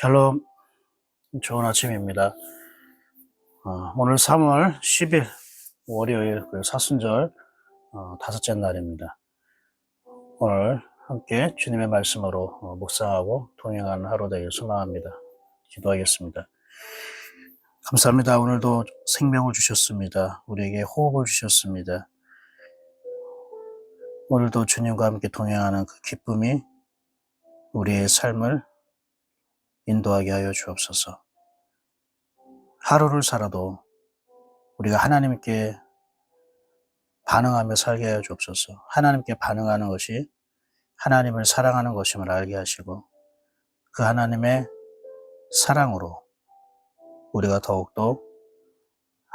샬롬, 좋은 아침입니다. 오늘 3월 10일 월요일 사순절 다섯째 날입니다. 오늘 함께 주님의 말씀으로 묵상하고 동행하는 하루 되길 소망합니다. 기도하겠습니다. 감사합니다. 오늘도 생명을 주셨습니다. 우리에게 호흡을 주셨습니다. 오늘도 주님과 함께 동행하는 그 기쁨이 우리의 삶을 인도하게 하여 주옵소서. 하루를 살아도 우리가 하나님께 반응하며 살게 하여 주옵소서. 하나님께 반응하는 것이 하나님을 사랑하는 것임을 알게 하시고 그 하나님의 사랑으로 우리가 더욱더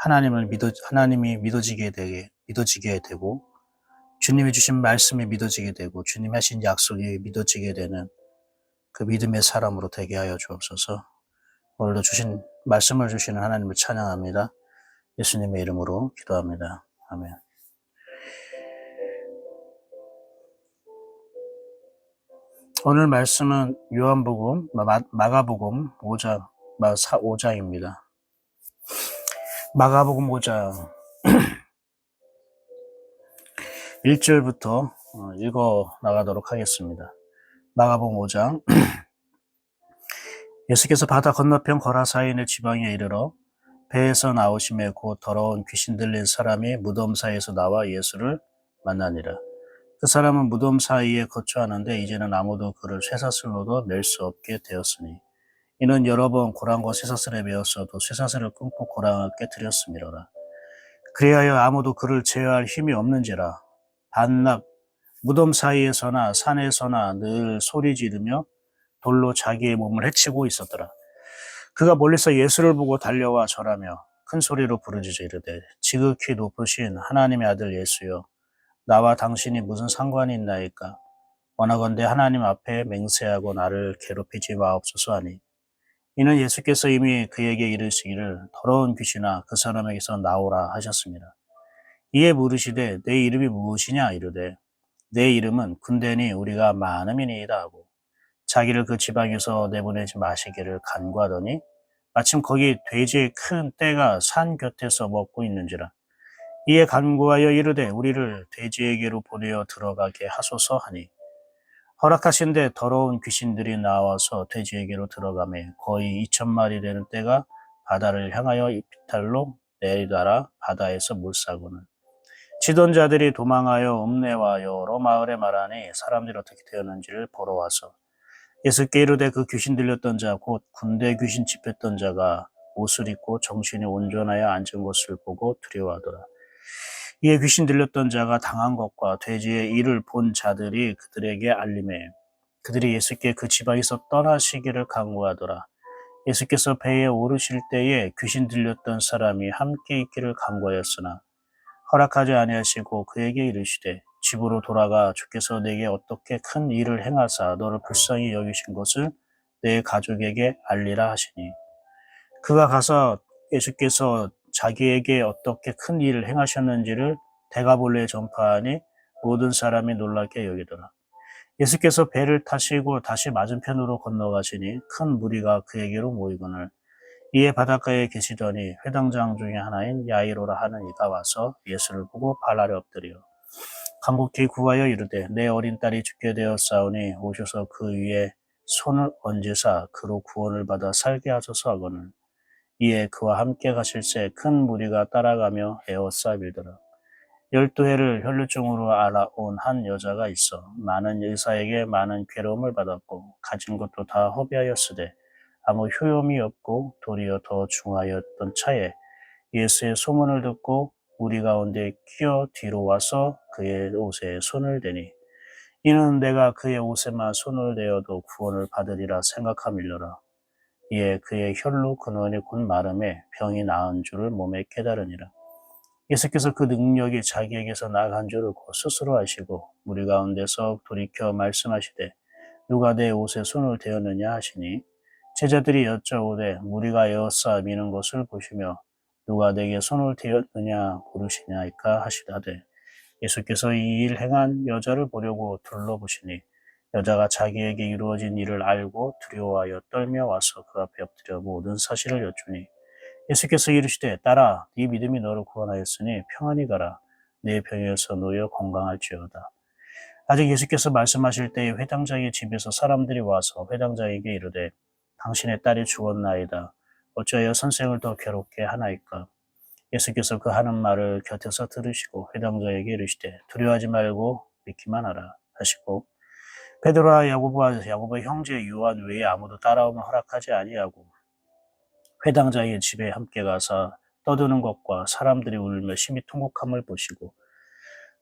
하나님이 믿어지게 되고 주님이 주신 말씀이 믿어지게 되고 주님이 하신 약속이 믿어지게 되는 그 믿음의 사람으로 되게 하여 주옵소서. 오늘도 말씀을 주시는 하나님을 찬양합니다. 예수님의 이름으로 기도합니다. 아멘. 오늘 말씀은 요한복음, 마가복음 5장입니다. 마가복음 5장 1절부터 읽어 나가도록 하겠습니다. 마가복음 5장 예수께서 바다 건너편 거라사인의 지방에 이르러 배에서 나오심에 곧 더러운 귀신 들린 사람이 무덤 사이에서 나와 예수를 만나니라. 그 사람은 무덤 사이에 거처하는데 이제는 아무도 그를 쇠사슬로도 맬 수 없게 되었으니 이는 여러 번 고랑과 쇠사슬에 매었어도 쇠사슬을 끊고 고랑을 깨뜨렸음이로라. 그리하여 아무도 그를 제어할 힘이 없는지라. 반납 무덤 사이에서나 산에서나 늘 소리 지르며 돌로 자기의 몸을 해치고 있었더라. 그가 멀리서 예수를 보고 달려와 절하며 큰 소리로 부르짖어 이르되 지극히 높으신 하나님의 아들 예수여, 나와 당신이 무슨 상관이 있나이까? 원하건대 하나님 앞에 맹세하고 나를 괴롭히지 마옵소서 하니, 이는 예수께서 이미 그에게 이르시기를 더러운 귀신아 그 사람에게서 나오라 하셨습니다. 이에 물으시되 내 이름이 무엇이냐 이르되 내 이름은 군대니 우리가 많음이니이다 하고 자기를 그 지방에서 내보내지 마시기를 간구하더니 마침 거기 돼지의 큰 떼가 산 곁에서 먹고 있는지라. 이에 간구하여 이르되 우리를 돼지에게로 보내어 들어가게 하소서 하니, 허락하신데 더러운 귀신들이 나와서 돼지에게로 들어가매 거의 2,000마리 되는 떼가 바다를 향하여 이피탈로 내리다라 바다에서 물사고는 치던 자들이 도망하여 읍내와 여러 마을에 말하니 사람들이 어떻게 되었는지를 보러 와서 예수께 이르되 그 귀신 들렸던 자 곧 군대 귀신 집했던 자가 옷을 입고 정신이 온전하여 앉은 것을 보고 두려워하더라. 이에 귀신 들렸던 자가 당한 것과 돼지의 일을 본 자들이 그들에게 알림해 그들이 예수께 그 지방에서 떠나시기를 간구하더라. 예수께서 배에 오르실 때에 귀신 들렸던 사람이 함께 있기를 간구하였으나 허락하지 아니하시고 그에게 이르시되 집으로 돌아가 주께서 내게 어떻게 큰 일을 행하사 너를 불쌍히 여기신 것을 내 가족에게 알리라 하시니, 그가 가서 예수께서 자기에게 어떻게 큰 일을 행하셨는지를 데가볼레에 전파하니 모든 사람이 놀랍게 여기더라. 예수께서 배를 타시고 다시 맞은편으로 건너가시니 큰 무리가 그에게로 모이거늘 이에 바닷가에 계시더니 회당장 중에 하나인 야이로라 하는 이가 와서 예수를 보고 발 아래 엎드려 간곡히 구하여 이르되 내 어린 딸이 죽게 되었사오니 오셔서 그 위에 손을 얹으사 그로 구원을 받아 살게 하소서 하거늘 이에 그와 함께 가실새 큰 무리가 따라가며 에워싸 밀더라. 12해를 혈루증으로 알아온 한 여자가 있어 많은 의사에게 많은 괴로움을 받았고 가진 것도 다 허비하였으되 아무 효용이 없고 도리어 더 중하였던 차에 예수의 소문을 듣고 우리 가운데 끼어 뒤로 와서 그의 옷에 손을 대니, 이는 내가 그의 옷에만 손을 대어도 구원을 받으리라 생각함일러라. 이에 그의 혈루 근원이 곧 마름에 병이 나은 줄을 몸에 깨달으니라. 예수께서 그 능력이 자기에게서 나간 줄을 곧 스스로 아시고 무리 가운데서 돌이켜 말씀하시되 누가 내 옷에 손을 대었느냐 하시니, 제자들이 여쭤오되 무리가 에워싸 미는 것을 보시며 누가 내게 손을 대었느냐 물으시냐이까 하시다되 예수께서 이 일 행한 여자를 보려고 둘러보시니 여자가 자기에게 이루어진 일을 알고 두려워하여 떨며 와서 그 앞에 엎드려 모든 사실을 여쭈니 예수께서 이르시되 딸아 네 믿음이 너를 구원하였으니 평안히 가라 내 병에서 놓여 건강할지어다. 아직 예수께서 말씀하실 때에 회당장의 집에서 사람들이 와서 회당장에게 이르되 당신의 딸이 죽었나이다. 어찌하여 선생을 더 괴롭게 하나이까? 예수께서 그 하는 말을 곁에서 들으시고 회당장에게 이르시되 두려워하지 말고 믿기만 하라 하시고 베드로와 야고보의 형제 요한 외에 아무도 따라오면 허락하지 아니하고 회당장의 집에 함께 가서 떠드는 것과 사람들이 울며 심히 통곡함을 보시고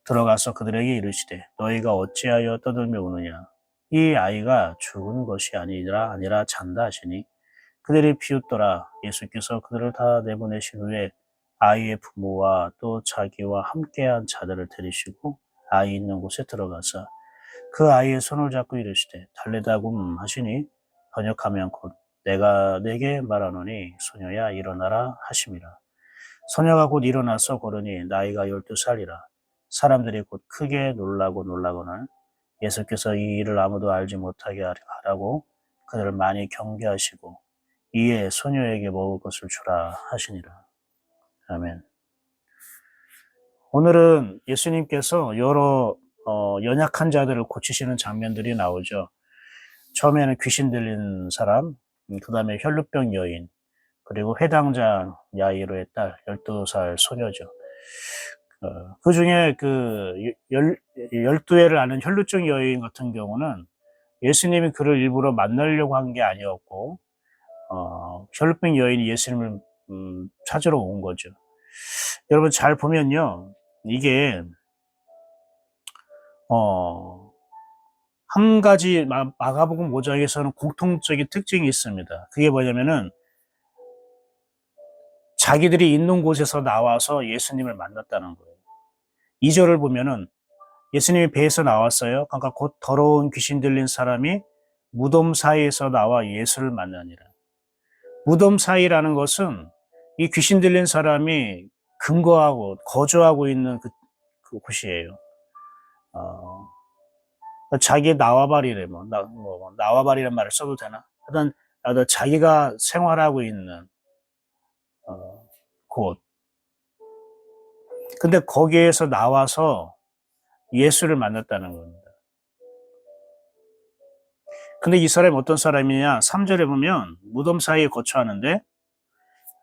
들어가서 그들에게 이르시되 너희가 어찌하여 떠들며 우느냐 이 아이가 죽은 것이 아니라 잔다 하시니 그들이 비웃더라. 예수께서 그들을 다 내보내신 후에 아이의 부모와 또 자기와 함께한 자들을 데리시고 아이 있는 곳에 들어가서 그 아이의 손을 잡고 이르시되 달레다굼 하시니 번역하면 곧 내가 내게 말하노니 소녀야 일어나라 하심이라. 소녀가 곧 일어나서 걸으니 나이가 12살이라. 사람들이 곧 크게 놀라거늘 예수께서 이 일을 아무도 알지 못하게 하라고 그들을 많이 경계하시고 이에 소녀에게 먹을 것을 주라 하시니라. 아멘. 오늘은 예수님께서 여러 연약한 자들을 고치시는 장면들이 나오죠. 처음에는 귀신 들린 사람, 그 다음에 혈루병 여인, 그리고 회당장 야이로의 딸, 12살 소녀죠. 그 중에 그 12회를 아는 혈루증 여인 같은 경우는 예수님이 그를 일부러 만나려고 한 게 아니었고, 혈루병 여인이 예수님을 찾으러 온 거죠. 여러분 잘 보면요. 이게, 한 가지 마가복음 5장에서는 공통적인 특징이 있습니다. 그게 뭐냐면은 자기들이 있는 곳에서 나와서 예수님을 만났다는 거예요. 2절을 보면은 예수님이 배에서 나왔어요. 그러니까 곧 더러운 귀신 들린 사람이 무덤 사이에서 나와 예수를 만나니라. 무덤 사이라는 것은 이 귀신 들린 사람이 근거하고 거주하고 있는 그 곳이에요. 자기 나와바리래, 나와바리란 말을 써도 되나? 하여튼, 자기가 생활하고 있는, 곳. 근데 거기에서 나와서 예수를 만났다는 겁니다. 근데 이 사람이 어떤 사람이냐? 3절에 보면 무덤 사이에 거처하는데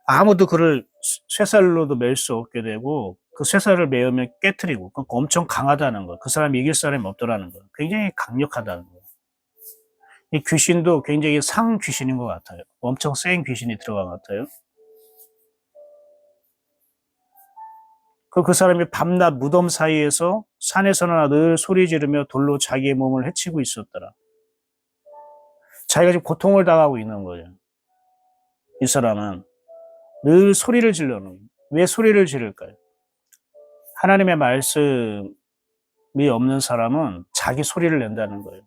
아무도 그를 쇠살로도 맬 수 없게 되고 그 쇠살을 메으면 깨트리고 그러니까 엄청 강하다는 거. 그 사람이 이길 사람이 없더라는 거. 굉장히 강력하다는 거. 이 귀신도 굉장히 상 귀신인 것 같아요. 엄청 센 귀신이 들어간 것 같아요. 그 사람이 밤낮 무덤 사이에서 산에서나 늘 소리 지르며 돌로 자기의 몸을 해치고 있었더라. 자기가 지금 고통을 당하고 있는 거죠. 이 사람은 늘 소리를 질러는. 왜 소리를 지를까요? 하나님의 말씀이 없는 사람은 자기 소리를 낸다는 거예요.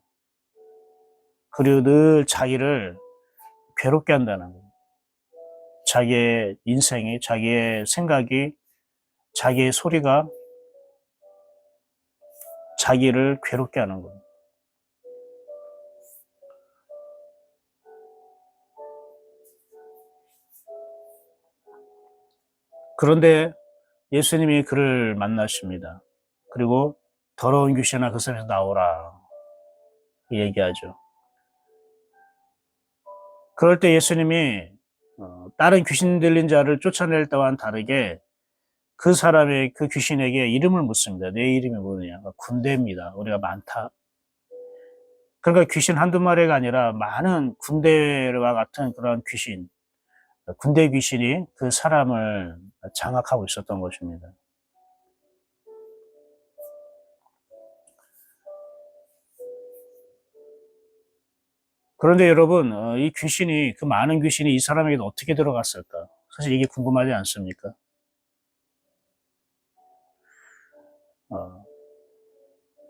그리고 늘 자기를 괴롭게 한다는 거예요. 자기의 인생이, 자기의 생각이, 자기의 소리가 자기를 괴롭게 하는 거예요. 그런데 예수님이 그를 만나십니다. 그리고 더러운 귀신아 그 사람에서 나오라 얘기하죠. 그럴 때 예수님이 다른 귀신 들린 자를 쫓아낼 때와는 다르게 그 사람의 그 귀신에게 이름을 묻습니다. 내 이름이 뭐냐? 군대입니다. 우리가 많다. 그러니까 귀신 한두 마리가 아니라 많은 군대와 같은 그런 귀신, 군대 귀신이 그 사람을 장악하고 있었던 것입니다. 그런데 여러분, 이 귀신이, 그 많은 귀신이 이 사람에게 어떻게 들어갔을까? 사실 이게 궁금하지 않습니까?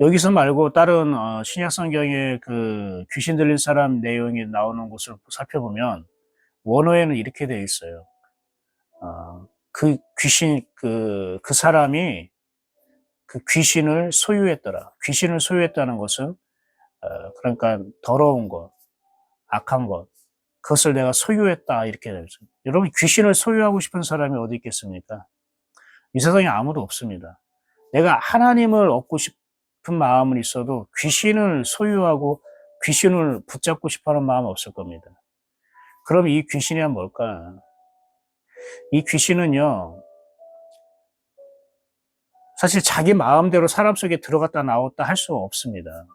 여기서 말고 다른 신약 성경의 그 귀신 들린 사람 내용이 나오는 곳을 살펴보면 원어에는 이렇게 되어 있어요. 그 귀신, 그 사람이 그 귀신을 소유했더라. 귀신을 소유했다는 것은 그러니까 더러운 것, 악한 것, 그것을 내가 소유했다 이렇게 되죠. 여러분 귀신을 소유하고 싶은 사람이 어디 있겠습니까? 이 세상에 아무도 없습니다. 내가 하나님을 얻고 싶은 마음은 있어도 귀신을 소유하고 귀신을 붙잡고 싶어하는 마음은 없을 겁니다. 그럼 이 귀신이란 뭘까? 이 귀신은요, 사실 자기 마음대로 사람 속에 들어갔다 나왔다 할 수 없습니다.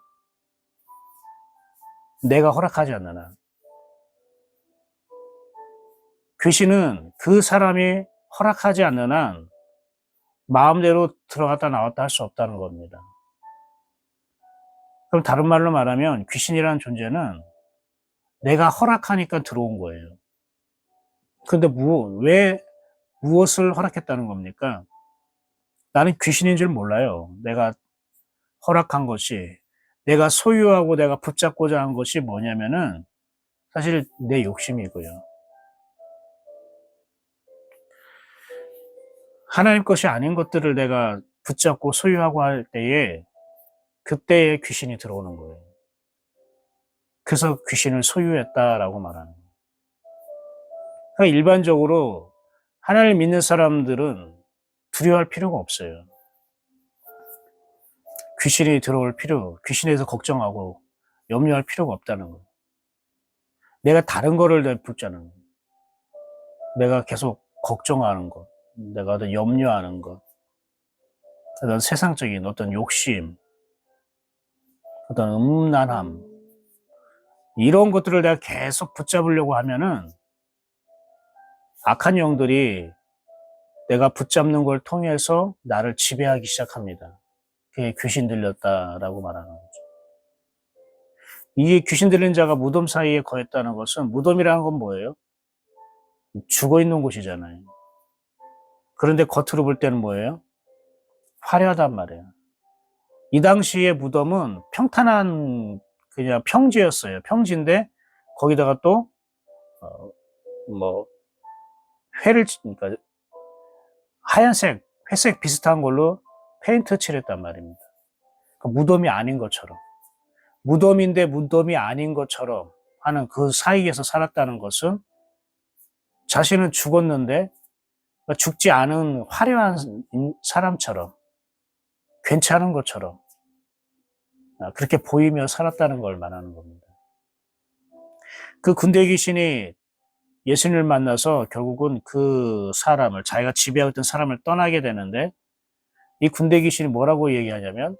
내가 허락하지 않는 한. 귀신은 그 사람이 허락하지 않는 한 마음대로 들어갔다 나왔다 할 수 없다는 겁니다. 그럼 다른 말로 말하면 귀신이라는 존재는 내가 허락하니까 들어온 거예요. 근데 왜 무엇을 허락했다는 겁니까? 나는 귀신인 줄 몰라요. 내가 허락한 것이, 내가 소유하고 내가 붙잡고자 한 것이 뭐냐면은 사실 내 욕심이고요. 하나님 것이 아닌 것들을 내가 붙잡고 소유하고 할 때에 그때에 귀신이 들어오는 거예요. 그래서 귀신을 소유했다라고 말하는 거예요. 그러니까 일반적으로 하나님을 믿는 사람들은 두려워할 필요가 없어요. 귀신이 들어올 귀신에 대해서 걱정하고 염려할 필요가 없다는 거예요. 내가 다른 거를 붙자는 거예요. 내가 계속 걱정하는 것, 내가 어떤 염려하는 것, 어떤 세상적인 어떤 욕심, 어떤 음란함, 이런 것들을 내가 계속 붙잡으려고 하면은 악한 영들이 내가 붙잡는 걸 통해서 나를 지배하기 시작합니다. 그게 귀신 들렸다라고 말하는 거죠. 이게 귀신 들린 자가 무덤 사이에 거했다는 것은, 무덤이라는 건 뭐예요? 죽어 있는 곳이잖아요. 그런데 겉으로 볼 때는 뭐예요? 화려하단 말이에요. 이 당시에 무덤은 평탄한 그냥 평지였어요. 평지인데 거기다가 또 그러니까 하얀색, 회색 비슷한 걸로 페인트 칠했단 말입니다. 그러니까 무덤이 아닌 것처럼, 무덤인데 무덤이 아닌 것처럼 하는 그 사이에서 살았다는 것은 자신은 죽었는데 죽지 않은 화려한 사람처럼, 괜찮은 것처럼 그렇게 보이며 살았다는 걸 말하는 겁니다. 그 군대 귀신이 예수님을 만나서 결국은 그 사람을, 자기가 지배하고 있던 사람을 떠나게 되는데, 이 군대 귀신이 뭐라고 얘기하냐면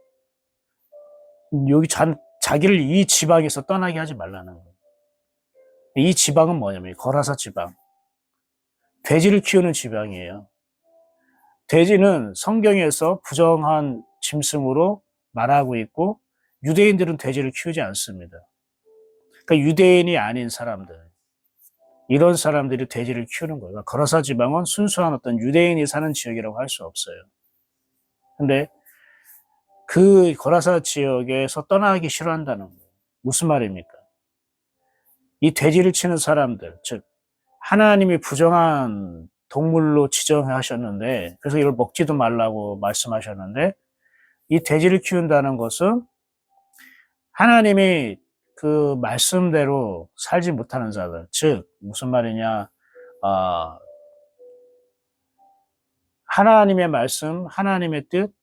여기 자기를 이 지방에서 떠나게 하지 말라는 거예요. 이 지방은 뭐냐면 거라사 지방, 돼지를 키우는 지방이에요. 돼지는 성경에서 부정한 짐승으로 말하고 있고, 유대인들은 돼지를 키우지 않습니다. 그러니까 유대인이 아닌 사람들, 이런 사람들이 돼지를 키우는 거예요. 그러니까 거라사 지방은 순수한 어떤 유대인이 사는 지역이라고 할 수 없어요. 근데 그 거라사 지역에서 떠나기 싫어한다는 거예요. 무슨 말입니까? 이 돼지를 치는 사람들, 즉 하나님이 부정한 동물로 지정하셨는데, 그래서 이걸 먹지도 말라고 말씀하셨는데, 이 돼지를 키운다는 것은 하나님이 그 말씀대로 살지 못하는 자들, 즉 무슨 말이냐, 하나님의 말씀, 하나님의 뜻,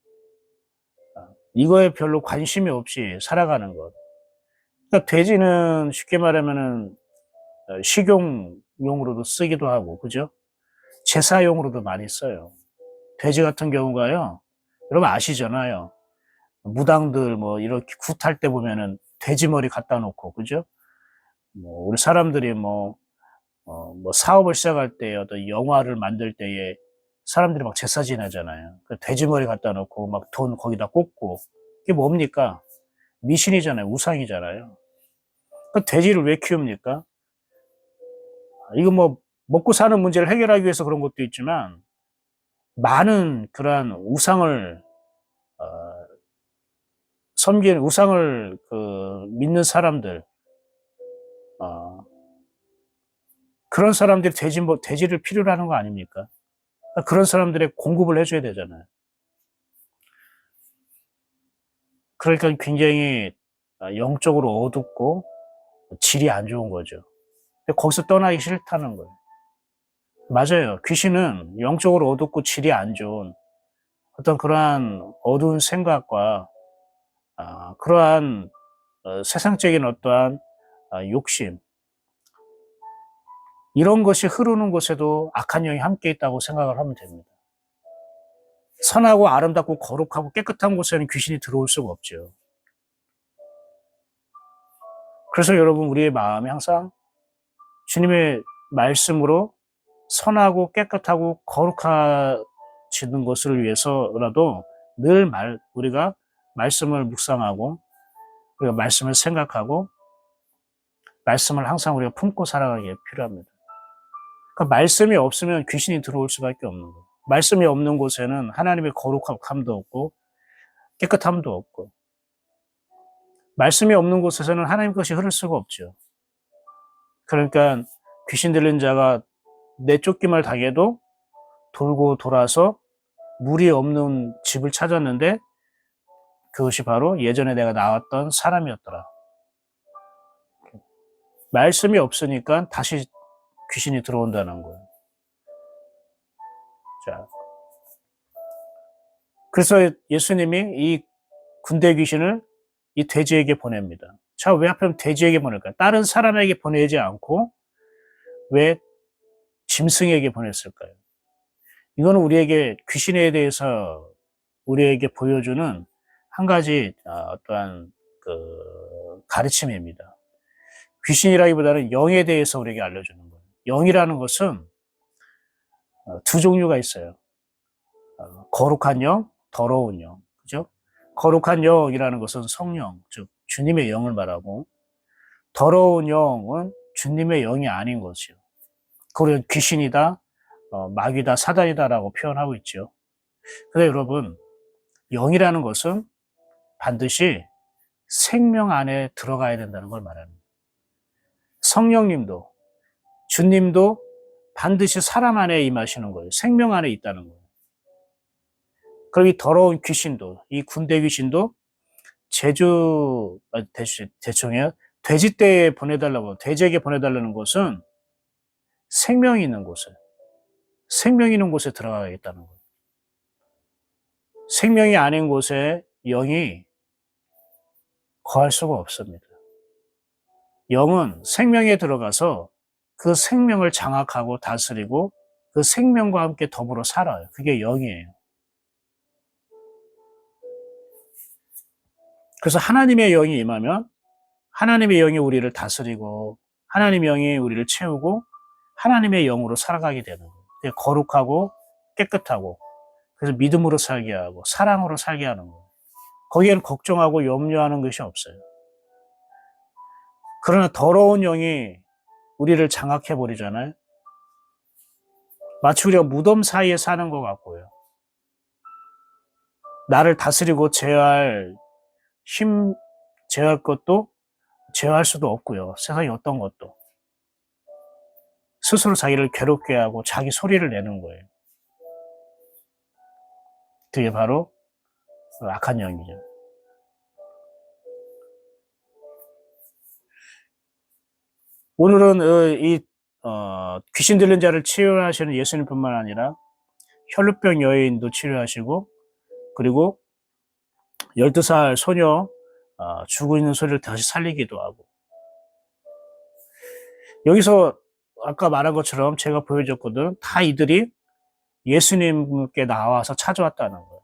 이거에 별로 관심이 없이 살아가는 것. 그러니까 돼지는 쉽게 말하면은 식용용으로도 쓰기도 하고, 그죠? 제사용으로도 많이 써요. 돼지 같은 경우가요, 여러분 아시잖아요. 무당들 이렇게 굿할 때 보면은 돼지 머리 갖다 놓고, 그죠? 우리 사람들이 사업을 시작할 때, 어떤 영화를 만들 때에 사람들이 막 제사 지내잖아요. 돼지 머리 갖다 놓고 막 돈 거기다 꽂고, 이게 뭡니까? 미신이잖아요. 우상이잖아요. 돼지를 왜 키웁니까? 이거 먹고 사는 문제를 해결하기 위해서 그런 것도 있지만, 많은 그러한 우상을 섬기는, 우상을 믿는 사람들, 그런 사람들이 돼지를 필요로 하는 거 아닙니까? 그런 사람들의 공급을 해줘야 되잖아요. 그러니까 굉장히 영적으로 어둡고 질이 안 좋은 거죠. 근데 거기서 떠나기 싫다는 거예요. 맞아요. 귀신은 영적으로 어둡고 질이 안 좋은 어떤 그러한 어두운 생각과 그러한 세상적인 어떠한 욕심, 이런 것이 흐르는 곳에도 악한 영이 함께 있다고 생각을 하면 됩니다. 선하고 아름답고 거룩하고 깨끗한 곳에는 귀신이 들어올 수가 없죠. 그래서 여러분, 우리의 마음이 항상 주님의 말씀으로 선하고 깨끗하고 거룩해지는 것을 위해서라도 늘 우리가 말씀을 묵상하고 우리가 말씀을 생각하고 말씀을 항상 우리가 품고 살아가기에 필요합니다. 그러니까 말씀이 없으면 귀신이 들어올 수밖에 없는 거예요. 말씀이 없는 곳에는 하나님의 거룩함도 없고 깨끗함도 없고, 말씀이 없는 곳에서는 하나님 것이 흐를 수가 없죠. 그러니까 귀신 들린 자가 내쫓김을 당해도 돌고 돌아서 물이 없는 집을 찾았는데 그것이 바로 예전에 내가 나왔던 사람이었더라. 말씀이 없으니까 다시 귀신이 들어온다는 거예요. 자, 그래서 예수님이 이 군대 귀신을 이 돼지에게 보냅니다. 자, 왜 하필 돼지에게 보낼까요? 다른 사람에게 보내지 않고 왜 짐승에게 보냈을까요? 이거는 우리에게 귀신에 대해서 우리에게 보여주는 한 가지 어떠한 가르침입니다. 귀신이라기보다는 영에 대해서 우리에게 알려주는 거예요. 영이라는 것은 두 종류가 있어요. 거룩한 영, 더러운 영. 그죠? 거룩한 영이라는 것은 성령, 즉 주님의 영을 말하고, 더러운 영은 주님의 영이 아닌 것이요. 그걸 귀신이다, 마귀다, 사단이다라고 표현하고 있죠. 근데 여러분, 영이라는 것은 반드시 생명 안에 들어가야 된다는 걸 말합니다. 성령님도, 주님도 반드시 사람 안에 임하시는 거예요. 생명 안에 있다는 거예요. 그리고 이 더러운 귀신도, 이 군대 귀신도 대충이요. 돼지떼에 보내달라고, 돼지에게 보내달라는 것은 생명이 있는 곳에, 생명이 있는 곳에 들어가야겠다는 거예요. 생명이 아닌 곳에 영이 거할 수가 없습니다. 영은 생명에 들어가서 그 생명을 장악하고 다스리고 그 생명과 함께 더불어 살아요. 그게 영이에요. 그래서 하나님의 영이 임하면 하나님의 영이 우리를 다스리고 하나님의 영이 우리를 채우고 하나님의 영으로 살아가게 되는 거예요. 거룩하고 깨끗하고, 그래서 믿음으로 살게 하고 사랑으로 살게 하는 거예요. 거기에는 걱정하고 염려하는 것이 없어요. 그러나 더러운 영이 우리를 장악해버리잖아요. 마치 우리가 무덤 사이에 사는 것 같고요. 나를 다스리고 제어할 것도 제어할 수도 없고요. 세상에 어떤 것도. 스스로 자기를 괴롭게 하고 자기 소리를 내는 거예요. 그게 바로 악한 영이죠. 오늘은 귀신 들린 자를 치유하시는 예수님뿐만 아니라 혈루병 여인도 치료하시고, 그리고 12살 소녀 죽어 있는 소리를 다시 살리기도 하고, 여기서 아까 말한 것처럼 제가 보여줬거든. 다 이들이 예수님께 나와서 찾아왔다는 거예요.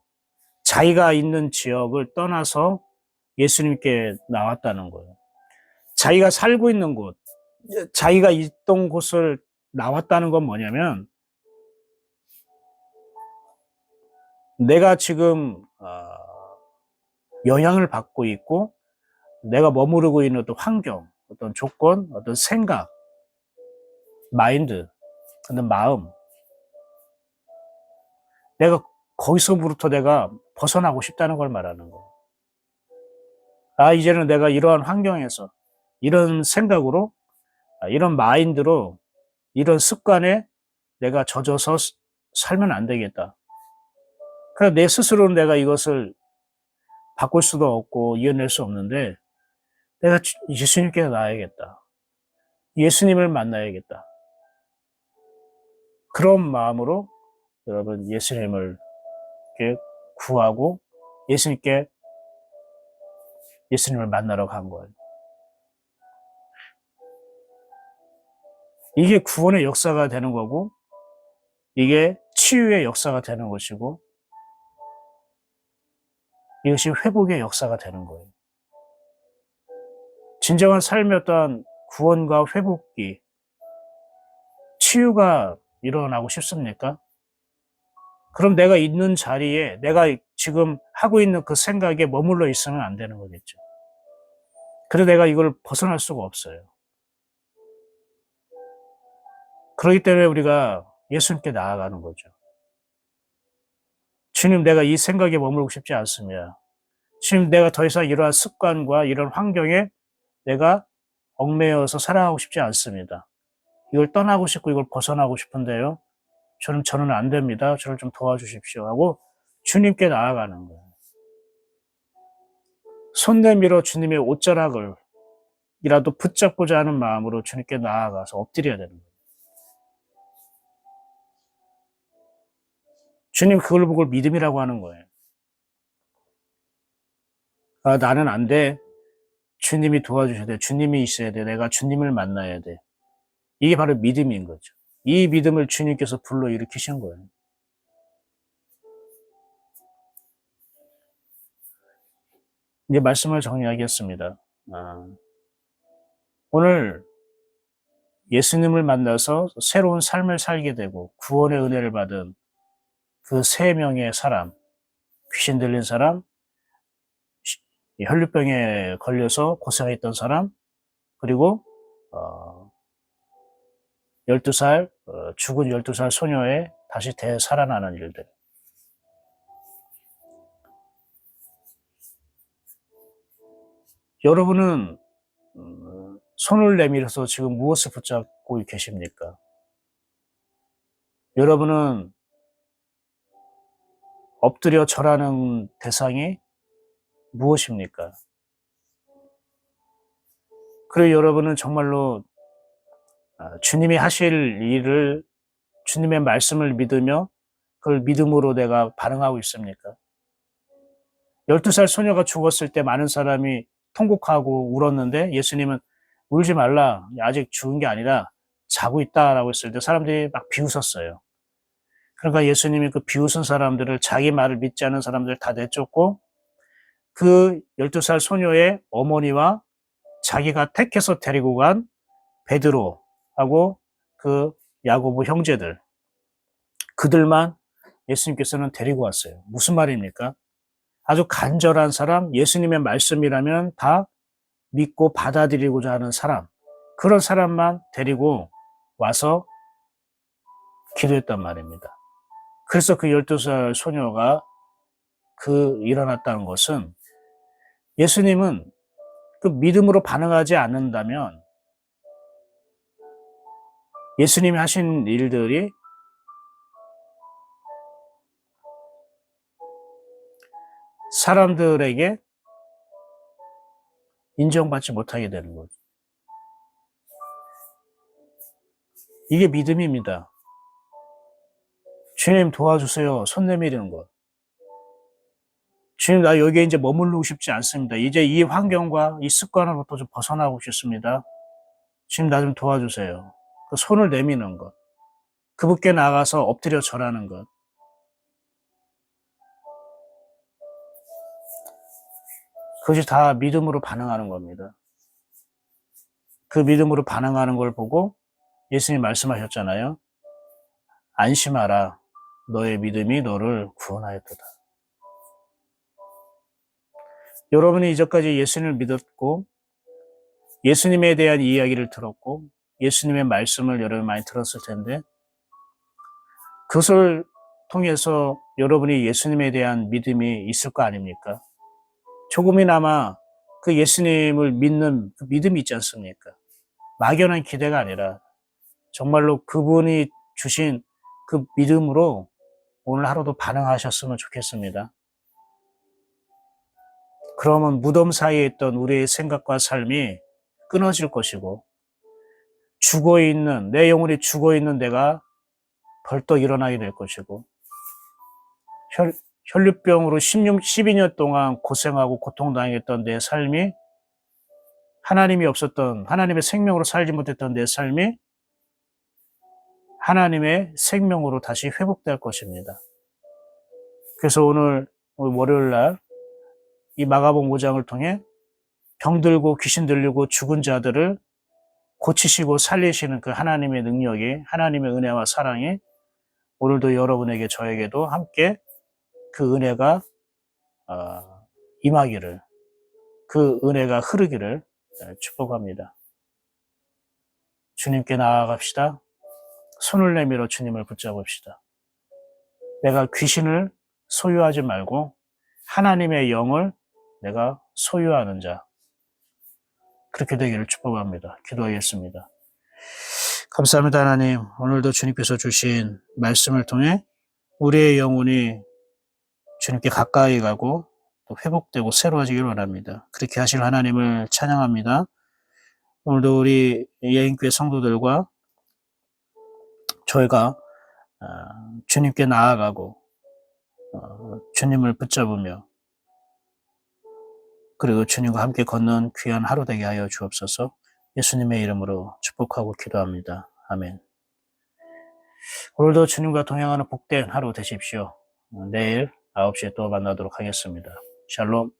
자기가 있는 지역을 떠나서 예수님께 나왔다는 거예요. 자기가 살고 있는 곳, 자기가 있던 곳을 나왔다는 건 뭐냐면, 내가 지금 영향을 받고 있고 내가 머무르고 있는 어떤 환경, 어떤 조건, 어떤 생각, 마인드, 어떤 마음, 내가 거기서부터 내가 벗어나고 싶다는 걸 말하는 거예요. 이제는 내가 이러한 환경에서 이런 생각으로, 이런 마인드로, 이런 습관에 내가 젖어서 살면 안 되겠다. 그래서 내 스스로는 내가 이것을 바꿀 수도 없고 이겨낼 수 없는데 내가 예수님께 나아야겠다. 예수님을 만나야겠다. 그런 마음으로 여러분 예수님을 구하고 예수님을 만나러 간 거예요. 이게 구원의 역사가 되는 거고, 이게 치유의 역사가 되는 것이고, 이것이 회복의 역사가 되는 거예요. 진정한 삶의 어떤 구원과 회복이, 치유가 일어나고 싶습니까? 그럼 내가 있는 자리에, 내가 지금 하고 있는 그 생각에 머물러 있으면 안 되는 거겠죠. 그래서 내가 이걸 벗어날 수가 없어요. 그렇기 때문에 우리가 예수님께 나아가는 거죠. 주님, 내가 이 생각에 머물고 싶지 않습니다. 주님, 내가 더 이상 이러한 습관과 이런 환경에 내가 얽매여서 살아가고 싶지 않습니다. 이걸 떠나고 싶고 이걸 벗어나고 싶은데요. 저는 안 됩니다. 저를 좀 도와주십시오 하고 주님께 나아가는 거예요. 손 내밀어 주님의 옷자락을 이라도 붙잡고자 하는 마음으로 주님께 나아가서 엎드려야 되는 거예요. 주님 그걸 보고 믿음이라고 하는 거예요. 아, 나는 안 돼. 주님이 도와주셔야 돼. 주님이 있어야 돼. 내가 주님을 만나야 돼. 이게 바로 믿음인 거죠. 이 믿음을 주님께서 불러일으키신 거예요. 이제 말씀을 정리하겠습니다. 오늘 예수님을 만나서 새로운 삶을 살게 되고 구원의 은혜를 받은 그 3명의 사람, 귀신 들린 사람, 혈류병에 걸려서 고생했던 사람, 그리고 12살 죽은 12살 소녀의 다시 되살아나는 일들. 여러분은 손을 내밀어서 지금 무엇을 붙잡고 계십니까? 여러분은 엎드려 절하는 대상이 무엇입니까? 그리고 여러분은 정말로 주님이 하실 일을, 주님의 말씀을 믿으며 그걸 믿음으로 내가 반응하고 있습니까? 12살 소녀가 죽었을 때 많은 사람이 통곡하고 울었는데 예수님은 울지 말라, 아직 죽은 게 아니라 자고 있다라고 했을 때 사람들이 막 비웃었어요. 그러니까 예수님이 그 비웃은 사람들을, 자기 말을 믿지 않은 사람들을 다 내쫓고 그 12살 소녀의 어머니와 자기가 택해서 데리고 간 베드로하고 그 야고보 형제들, 그들만 예수님께서는 데리고 왔어요. 무슨 말입니까? 아주 간절한 사람, 예수님의 말씀이라면 다 믿고 받아들이고자 하는 사람, 그런 사람만 데리고 와서 기도했단 말입니다. 그래서 그 12살 소녀가 일어났다는 것은, 예수님은 그 믿음으로 반응하지 않는다면 예수님이 하신 일들이 사람들에게 인정받지 못하게 되는 거죠. 이게 믿음입니다. 주님 도와주세요. 손 내밀는 것. 주님, 나 여기에 이제 머무르고 싶지 않습니다. 이제 이 환경과 이 습관으로부터 좀 벗어나고 싶습니다. 주님, 나 좀 도와주세요. 그 손을 내미는 것. 그분께 나가서 엎드려 절하는 것. 그것이 다 믿음으로 반응하는 겁니다. 그 믿음으로 반응하는 걸 보고 예수님이 말씀하셨잖아요. 안심하라. 너의 믿음이 너를 구원하였도다. 여러분이 이전까지 예수님을 믿었고 예수님에 대한 이야기를 들었고 예수님의 말씀을 여러분 많이 들었을 텐데, 그것을 통해서 여러분이 예수님에 대한 믿음이 있을 거 아닙니까? 조금이나마 그 예수님을 믿는 그 믿음이 있지 않습니까? 막연한 기대가 아니라 정말로 그분이 주신 그 믿음으로 오늘 하루도 반응하셨으면 좋겠습니다. 그러면 무덤 사이에 있던 우리의 생각과 삶이 끊어질 것이고, 내 영혼이 죽어있는 내가 벌떡 일어나게 될 것이고, 혈류병으로 12년 동안 고생하고 고통당했던 내 삶이, 하나님의 생명으로 살지 못했던 내 삶이 하나님의 생명으로 다시 회복될 것입니다. 그래서 오늘 월요일 날 이 마가복음 5장을 통해 병들고 귀신 들리고 죽은 자들을 고치시고 살리시는 그 하나님의 능력이, 하나님의 은혜와 사랑이 오늘도 여러분에게, 저에게도 함께 그 은혜가 임하기를, 그 은혜가 흐르기를 축복합니다. 주님께 나아갑시다. 손을 내밀어 주님을 붙잡읍시다. 내가 귀신을 소유하지 말고 하나님의 영을 내가 소유하는 자, 그렇게 되기를 축복합니다. 기도하겠습니다. 감사합니다. 하나님, 오늘도 주님께서 주신 말씀을 통해 우리의 영혼이 주님께 가까이 가고 또 회복되고 새로워지길 원합니다. 그렇게 하실 하나님을 찬양합니다. 오늘도 우리 예인교회 성도들과 저희가 주님께 나아가고 주님을 붙잡으며 그리고 주님과 함께 걷는 귀한 하루 되게 하여 주옵소서. 예수님의 이름으로 축복하고 기도합니다. 아멘. 오늘도 주님과 동행하는 복된 하루 되십시오. 내일 9시에 또 만나도록 하겠습니다. 샬롬.